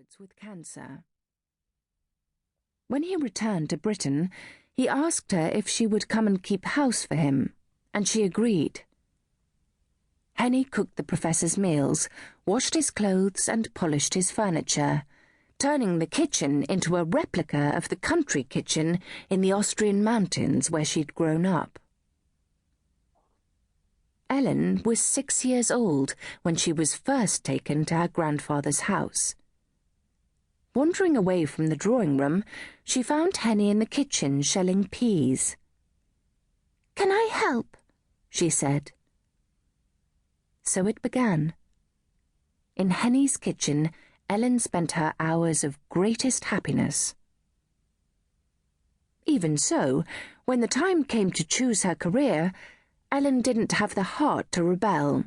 afterwards with cancer. When he returned to Britain, he asked her if she would come and keep house for him, and she agreed. Henny cooked the professor's meals, washed his clothes and polished his furniture, turning the kitchen into a replica of the country kitchen in the Austrian mountains where she'd grown up. Ellen was 6 years old when she was first taken to her grandfather's house. Wandering away from the drawing room, she found Henny in the kitchen shelling peas. "Can I help?" she said. So it began. In Henny's kitchen, Ellen spent her hours of greatest happiness. Even so, when the time came to choose her career, Ellen didn't have the heart to rebel.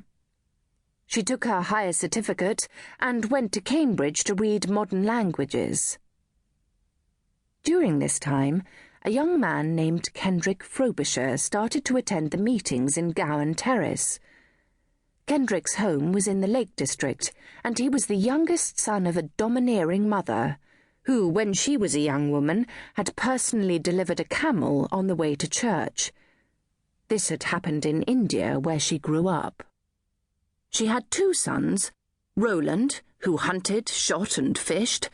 She took her higher certificate and went to Cambridge to read modern languages. During this time, a young man named Kendrick Frobisher started to attend the meetings in Gowan Terrace. Kendrick's home was in the Lake District, and he was the youngest son of a domineering mother, who, when she was a young woman, had personally delivered a camel on the way to church. This had happened in India, where she grew up. She had 2 sons, Roland, who hunted, shot and fished,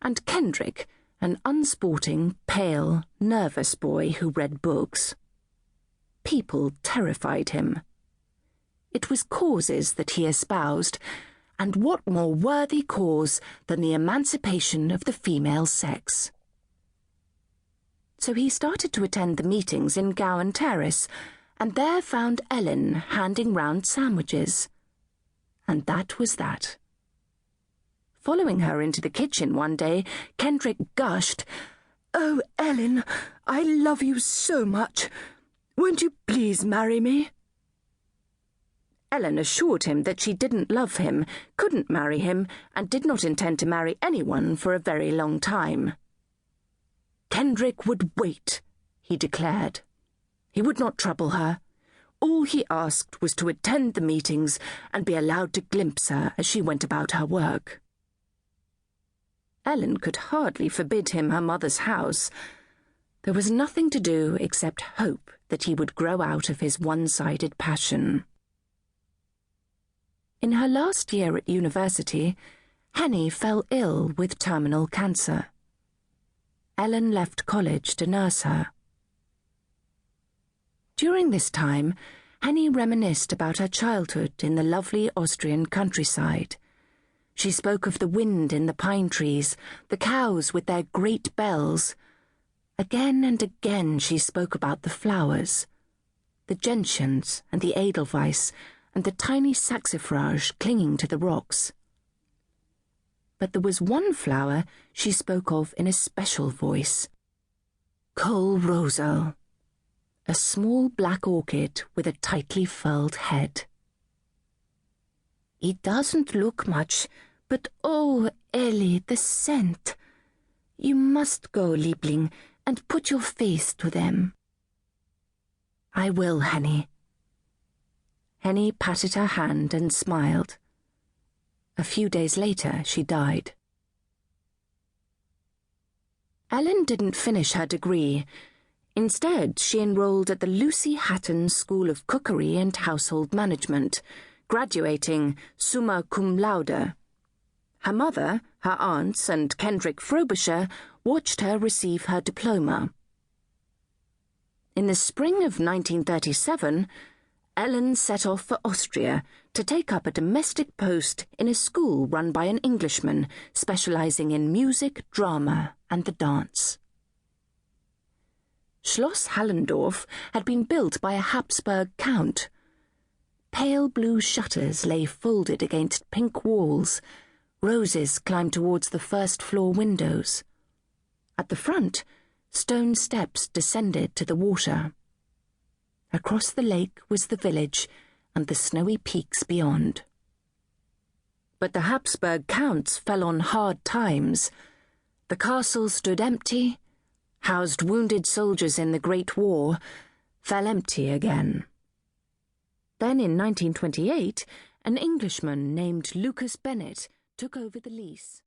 and Kendrick, an unsporting, pale, nervous boy who read books. People terrified him. It was causes that he espoused, and what more worthy cause than the emancipation of the female sex? So he started to attend the meetings in Gowan Terrace, and there found Ellen handing round sandwiches. And that was that. Following her into the kitchen one day, Kendrick gushed, "Oh, Ellen, I love you so much. Won't you please marry me?" Ellen assured him that she didn't love him, couldn't marry him, and did not intend to marry anyone for a very long time. Kendrick would wait, he declared. He would not trouble her. All he asked was to attend the meetings and be allowed to glimpse her as she went about her work. Ellen could hardly forbid him her mother's house. There was nothing to do except hope that he would grow out of his one-sided passion. In her last year at university, Henny fell ill with terminal cancer. Ellen left college to nurse her. During this time, Henny reminisced about her childhood in the lovely Austrian countryside. She spoke of the wind in the pine trees, the cows with their great bells. Again and again she spoke about the flowers, the gentians and the edelweiss, and the tiny saxifrage clinging to the rocks. But there was one flower she spoke of in a special voice. Kohlrosal, a small black orchid with a tightly furled head. "It doesn't look much, but oh, Ellie, the scent! You must go, Liebling, and put your face to them." "I will, Henny." Henny patted her hand and smiled. A few days later, she died. Ellen didn't finish her degree. Instead, she enrolled at the Lucy Hatton School of Cookery and Household Management, graduating summa cum laude. Her mother, her aunts, and Kendrick Frobisher watched her receive her diploma. In the spring of 1937, Ellen set off for Austria to take up a domestic post in a school run by an Englishman specializing in music, drama, and the dance. Schloss Hallendorf had been built by a Habsburg count. Pale blue shutters lay folded against pink walls. Roses climbed towards the first-floor windows. At the front, stone steps descended to the water. Across the lake was the village and the snowy peaks beyond. But the Habsburg counts fell on hard times. The castle stood empty, housed wounded soldiers in the Great War, fell empty again. Then in 1928, an Englishman named Lucas Bennett took over the lease.